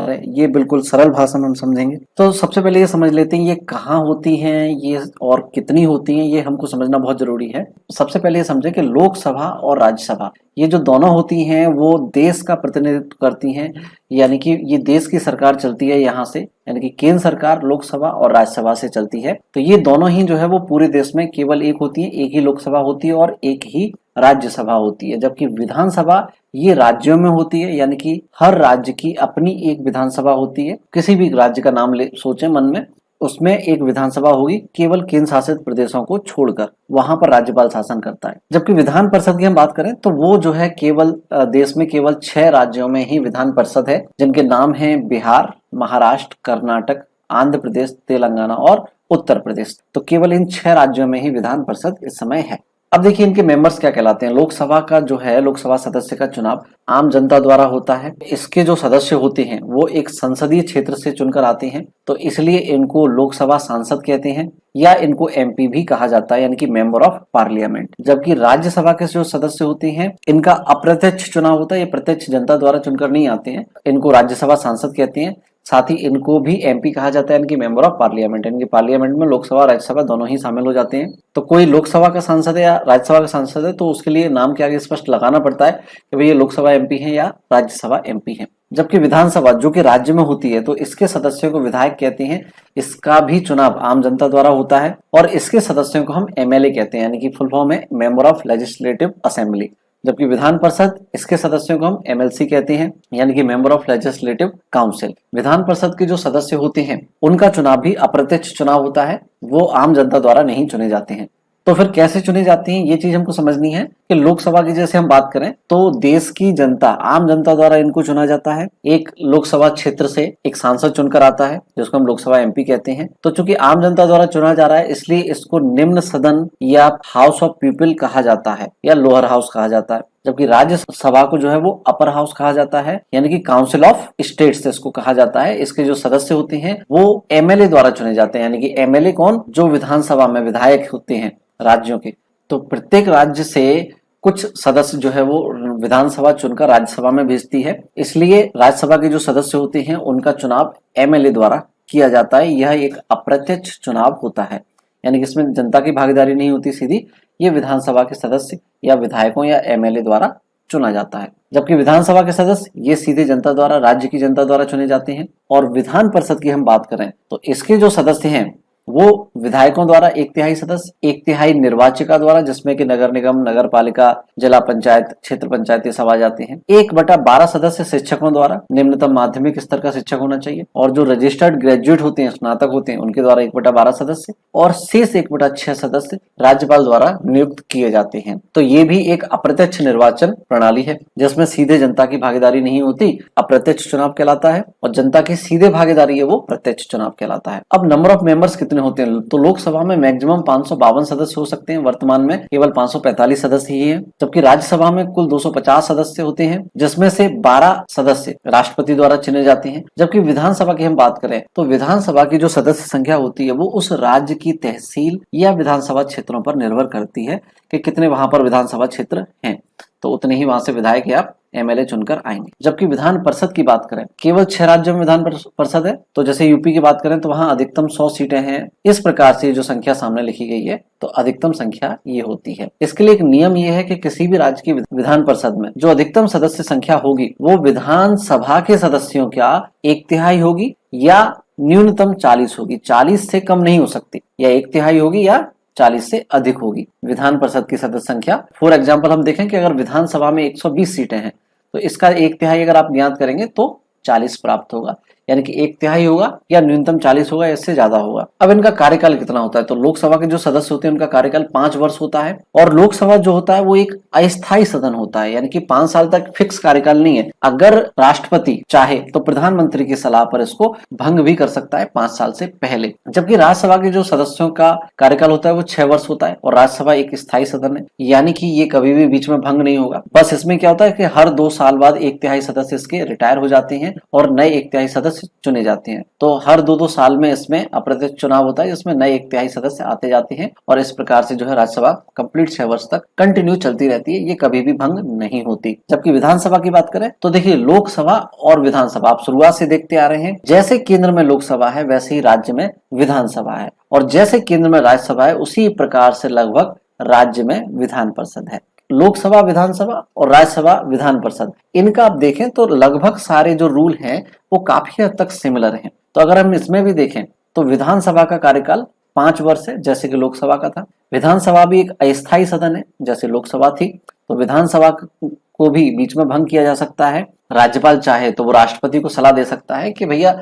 कार्य है, ये बिल्कुल सरल भाषा में हम समझेंगे। तो सबसे पहले ये समझ लेते हैं ये कहाँ होती हैं ये और कितनी होती हैं, ये हमको समझना बहुत जरूरी है। सबसे पहले ये समझें कि लोकसभा और राज्यसभा ये जो दोनों होती हैं वो देश का प्रतिनिधित्व करती हैं, यानी कि ये देश की सरकार चलती है यहाँ से, यानी कि केंद्र सरकार लोकसभा और राज्यसभा से चलती है। तो ये दोनों ही जो है वो पूरे देश में केवल एक होती है, एक ही लोकसभा होती है और एक ही राज्यसभा होती है। जबकि विधानसभा ये राज्यों में होती है, यानी कि हर राज्य की अपनी एक विधानसभा होती है। किसी भी राज्य का नाम ले सोचें मन में, उसमें एक विधानसभा होगी, केवल केंद्र शासित प्रदेशों को छोड़कर वहां पर राज्यपाल शासन करता है। जबकि विधान परिषद की हम बात करें तो वो जो है केवल देश में केवल 6 राज्यों में ही विधान परिषद है, जिनके नाम है बिहार, महाराष्ट्र, कर्नाटक, आंध्र प्रदेश, तेलंगाना और उत्तर प्रदेश। तो केवल इन 6 राज्यों में ही विधान परिषद इस समय है। अब देखिए इनके मेंबर्स क्या कहलाते हैं। लोकसभा का जो है लोकसभा सदस्य का चुनाव आम जनता द्वारा होता है। इसके जो सदस्य होते हैं वो एक संसदीय क्षेत्र से चुनकर आते हैं, तो इसलिए इनको लोकसभा सांसद कहते हैं या इनको एमपी भी कहा जाता है, यानी कि मेंबर ऑफ पार्लियामेंट। जबकि राज्यसभा के जो सदस्य होते हैं इनका अप्रत्यक्ष चुनाव होता है, ये प्रत्यक्ष जनता द्वारा चुनकर नहीं आते हैं, इनको राज्यसभा सांसद कहते हैं। साथ ही इनको भी एमपी कहा जाता है, इनकी मेंबर ऑफ पार्लियामेंट। इनके पार्लियामेंट में लोकसभा और राज्यसभा दोनों ही शामिल हो जाते हैं। तो कोई लोकसभा का सांसद है या राज्यसभा का सांसद है तो उसके लिए नाम के आगे स्पष्ट लगाना पड़ता है कि भाई ये लोकसभा एमपी है या राज्यसभा एमपी है। जबकि विधानसभा जो कि राज्य में होती है तो इसके सदस्यों को विधायक कहते हैं। इसका भी चुनाव आम जनता द्वारा होता है और इसके सदस्यों को हम एमएलए कहते हैं, यानी कि फुल फॉर्म है मेंबर ऑफ लेजिस्लेटिव असेंबली। जबकि विधान परिषद इसके सदस्यों को हम एमएलसी कहते हैं, यानी कि member of legislative council. Vidhan Parishad के जो सदस्य होते हैं उनका चुनाव भी अप्रत्यक्ष चुनाव होता है, वो आम जनता द्वारा नहीं चुने जाते हैं। तो फिर कैसे चुने जाते हैं ये चीज हमको समझनी है कि लोकसभा की जैसे हम बात करें तो देश की जनता, आम जनता द्वारा इनको चुना जाता है। एक लोकसभा क्षेत्र से एक सांसद चुनकर आता है जिसको हम लोकसभा एमपी कहते हैं। तो चूंकि आम जनता द्वारा चुना जा रहा है इसलिए इसको निम्न सदन या हाउस ऑफ पीपल कहा जाता है या लोअर हाउस कहा जाता है। जबकि राज्यसभा को जो है वो अपर हाउस कहा जाता है, यानी कि काउंसिल ऑफ स्टेट्स इसको कहा जाता है। इसके जो सदस्य होते हैं वो एमएलए द्वारा चुने जाते हैं, यानी कि एमएलए कौन, जो विधानसभा में विधायक होते हैं राज्यों के। तो प्रत्येक राज्य से कुछ सदस्य जो है वो विधानसभा चुनकर राज्यसभा में भेजती है, इसलिए राज्यसभा के जो सदस्य होते हैं उनका चुनाव एमएलए द्वारा किया जाता है। यह एक अप्रत्यक्ष चुनाव होता है, यानी कि इसमें जनता की भागीदारी नहीं होती सीधी, ये विधानसभा के सदस्य या विधायकों या एमएलए द्वारा चुना जाता है। जबकि विधानसभा के सदस्य ये सीधे जनता द्वारा, राज्य की जनता द्वारा चुने जाते हैं। और विधान परिषद की हम बात करें तो इसके जो सदस्य हैं वो विधायकों द्वारा 1/3 सदस्य, 1/3 निर्वाचिका द्वारा, जिसमें कि नगर निगम, नगर पालिका, जिला पंचायत, क्षेत्र पंचायत ये सब आ जाते हैं। 1/12 सदस्य शिक्षकों द्वारा, निम्नतम माध्यमिक स्तर का शिक्षक होना चाहिए। और जो रजिस्टर्ड ग्रेजुएट होते हैं, स्नातक होते हैं, उनके द्वारा 1/12 सदस्य। और शेष 1/6 सदस्य राज्यपाल द्वारा नियुक्त किए जाते हैं। तो ये भी एक अप्रत्यक्ष निर्वाचन प्रणाली है जिसमें सीधे जनता की भागीदारी नहीं होती, अप्रत्यक्ष चुनाव कहलाता है। और जनता की सीधे भागीदारी है वो प्रत्यक्ष चुनाव कहलाता है। अब नंबर ऑफ मेंबर्स कितने होते हैं, तो लोकसभा में मैक्सिमम 552 सदस्य हो सकते हैं, वर्तमान में केवल 545 सदस्य ही हैं। जबकि राज्यसभा में कुल 250 सदस्य होते हैं, जिसमें से 12 सदस्य राष्ट्रपति द्वारा चुने जाते हैं। जबकि विधानसभा की हम बात करें तो विधानसभा की जो सदस्य संख्या होती है वो उस राज्य की तहसील या विधानसभा क्षेत्रों पर निर्भर करती है कि कितने वहां पर विधानसभा क्षेत्र हैं, तो उतने ही वहां से विधायक या एमएलए चुनकर आएंगे। जबकि विधान परिषद की बात करें, केवल 6 राज्यों में विधान परिषद है। तो जैसे यूपी की बात करें तो वहां अधिकतम 100 सीटें हैं। इस प्रकार से जो संख्या सामने लिखी गई है तो अधिकतम संख्या ये होती है। इसके लिए एक नियम ये है कि किसी भी राज्य की विधान परिषद में जो अधिकतम सदस्य संख्या होगी वो विधानसभा के सदस्यों का 1/3 होगी या न्यूनतम 40 होगी। 40 से कम नहीं हो सकती, या 1/3 होगी या 40 से अधिक होगी विधान परिषद की सदस्य संख्या। फॉर एग्जाम्पल हम देखें कि अगर विधानसभा में 120 सीटें हैं तो इसका 1/3 अगर आप ज्ञात करेंगे तो 40 प्राप्त होगा, यानी कि 1/3 होगा या न्यूनतम 40 होगा, इससे ज्यादा होगा। अब इनका कार्यकाल कितना होता है, तो लोकसभा के जो सदस्य होते हैं उनका कार्यकाल 5 वर्ष होता है। और लोकसभा जो होता है वो एक अस्थायी सदन होता है, यानी कि 5 साल तक फिक्स कार्यकाल नहीं है। अगर राष्ट्रपति चाहे तो प्रधानमंत्री की सलाह पर इसको भंग भी कर सकता है 5 साल से पहले। जबकि राज्यसभा के जो सदस्यों का कार्यकाल होता है वो 6 वर्ष होता है और राज्यसभा एक स्थायी सदन है, यानी कि ये कभी भी बीच में भंग नहीं होगा। बस इसमें क्या होता है कि हर 2 साल बाद 1/3 सदस्य इसके रिटायर हो जाते हैं और नए 1/3 सदस्य सदस्य चुने जाते हैं। तो हर 2-2 साल में इसमें अप्रत्यक्ष चुनाव होता है, जिसमें नए 1 तिहाई सदस्य आते जाते हैं और इस प्रकार से जो है राज्यसभा कंप्लीट 6 वर्ष तक कंटिन्यू चलती रहती है, ये कभी भी भंग नहीं होती। जबकि विधानसभा की बात करें तो देखिए, लोकसभा और विधानसभा आप शुरुआत से देखते आ रहे हैं, जैसे केंद्र में लोकसभा है वैसे ही राज्य में विधानसभा है, और जैसे केंद्र में राज्यसभा है उसी प्रकार से लगभग राज्य में विधान परिषद है। लोकसभा विधानसभा और राज्यसभा विधान परिषद, इनका आप देखें तो लगभग सारे जो रूल हैं वो काफी हद तक सिमिलर हैं। तो अगर हम इसमें भी देखें तो विधानसभा का कार्यकाल 5 वर्ष है, जैसे कि लोकसभा का था। विधानसभा भी एक अस्थायी सदन है, जैसे लोकसभा थी। तो विधानसभा को भी बीच में भंग किया जा सकता है। राज्यपाल चाहे तो वो राष्ट्रपति को सलाह दे सकता है कि भैया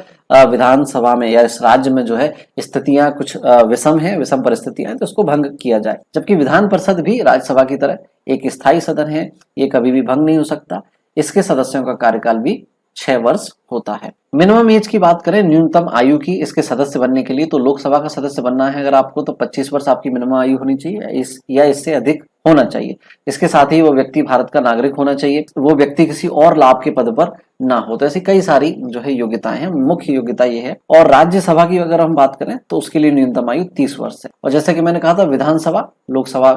विधानसभा में या इस राज्य में जो है स्थितियां कुछ विषम परिस्थितियां हैं, तो उसको भंग किया जाए। जबकि विधान परिषद भी राज्यसभा की तरह एक स्थायी सदन है, ये कभी भी भंग नहीं हो सकता। इसके सदस्यों का कार्यकाल भी 6 वर्ष होता है। मिनिमम एज की बात करें, न्यूनतम आयु की इसके सदस्य बनने के लिए, तो लोकसभा का सदस्य बनना है अगर आपको, तो 25 वर्ष आपकी मिनिमम आयु होनी चाहिए या इससे अधिक होना चाहिए। इसके साथ ही वो व्यक्ति भारत का नागरिक होना चाहिए, वो व्यक्ति किसी और लाभ के पद पर ना हो। तो ऐसी कई सारी जो है योग्यताएं हैं, मुख्य योग्यता ये है। और राज्यसभा की अगर हम बात करें तो उसके लिए न्यूनतम आयु 30 वर्ष है। और जैसे कि मैंने कहा था, विधानसभा लोकसभा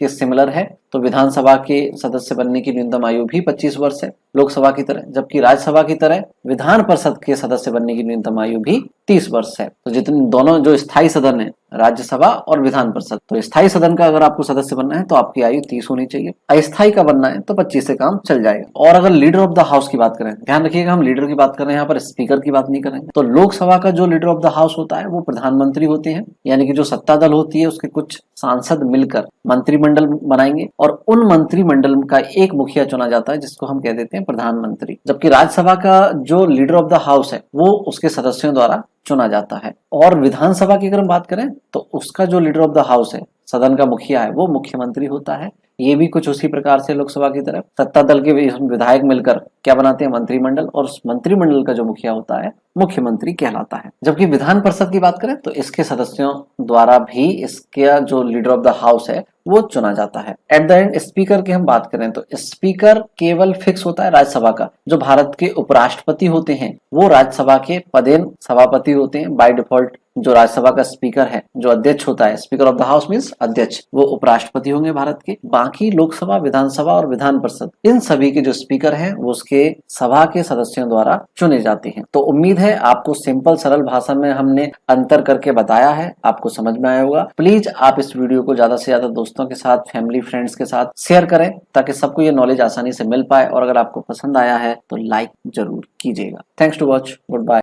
के सिमिलर है, तो विधानसभा के सदस्य बनने की न्यूनतम आयु भी 25 वर्ष है लोकसभा की तरह। जबकि राज्यसभा की तरह विधान परिषद के सदस्य बनने की न्यूनतम आयु भी 30 वर्ष है। तो जितने दोनों जो स्थायी सदन है, राज्यसभा और विधान परिषद, तो स्थायी सदन का अगर आपको सदस्य बनना है तो आपकी आयु 30 होनी चाहिए। अस्थायी का बनना है तो 25 से काम चल जाएगा। और अगर लीडर ऑफ द हाउस की बात करें, ध्यान रखिएगा हम लीडर की बात कर रहे हैं, यहाँ पर स्पीकर की बात नहीं करेंगे। तो लोकसभा का जो लीडर ऑफ द हाउस होता है वो प्रधानमंत्री होते हैं, यानी कि जो सत्ता दल होती है उसके कुछ सांसद मिलकर मंत्रिमंडल बनाएंगे और उन मंत्रिमंडल का एक मुखिया चुना जाता है, जिसको हम कह देते हैं प्रधानमंत्री। जबकि राज्यसभा का जो लीडर ऑफ द हाउस है वो उसके सदस्यों द्वारा चुना जाता है। और विधानसभा की अगर हम बात करें तो उसका जो लीडर ऑफ द हाउस है, सदन का मुखिया है, वो मुख्यमंत्री होता है। ये भी कुछ उसी प्रकार से लोकसभा की तरफ सत्ता दल के विधायक मिलकर क्या बनाते हैं, मंत्रिमंडल, और उस मंत्रिमंडल का जो मुखिया होता है मुख्यमंत्री कहलाता है। जबकि विधान परिषद की बात करें तो इसके सदस्यों द्वारा भी इसका जो लीडर ऑफ द हाउस है वो चुना जाता है। एट द एंड स्पीकर की हम बात करें तो स्पीकर केवल फिक्स होता है राज्यसभा का। जो भारत के उपराष्ट्रपति होते हैं वो राज्यसभा के पदेन सभापति होते हैं बाय डिफॉल्ट। जो राज्यसभा का स्पीकर है, जो अध्यक्ष होता है, speaker of the house means अध्यक्ष, वो उपराष्ट्रपति होंगे भारत के। बाकी लोकसभा, विधानसभा और विधान परिषद, इन सभी के जो स्पीकर हैं वो उसके सभा के सदस्यों द्वारा चुने जाते हैं। तो उम्मीद है आपको सिंपल सरल भाषा में हमने अंतर करके बताया है, आपको समझ में आया होगा। प्लीज आप इस वीडियो को ज्यादा से ज्यादा दोस्तों के साथ, फैमिली फ्रेंड्स के साथ शेयर करें ताकि सबको ये नॉलेज आसानी से मिल पाए। और अगर आपको पसंद आया है तो लाइक जरूर कीजिएगा। Thanks to watch, good bye.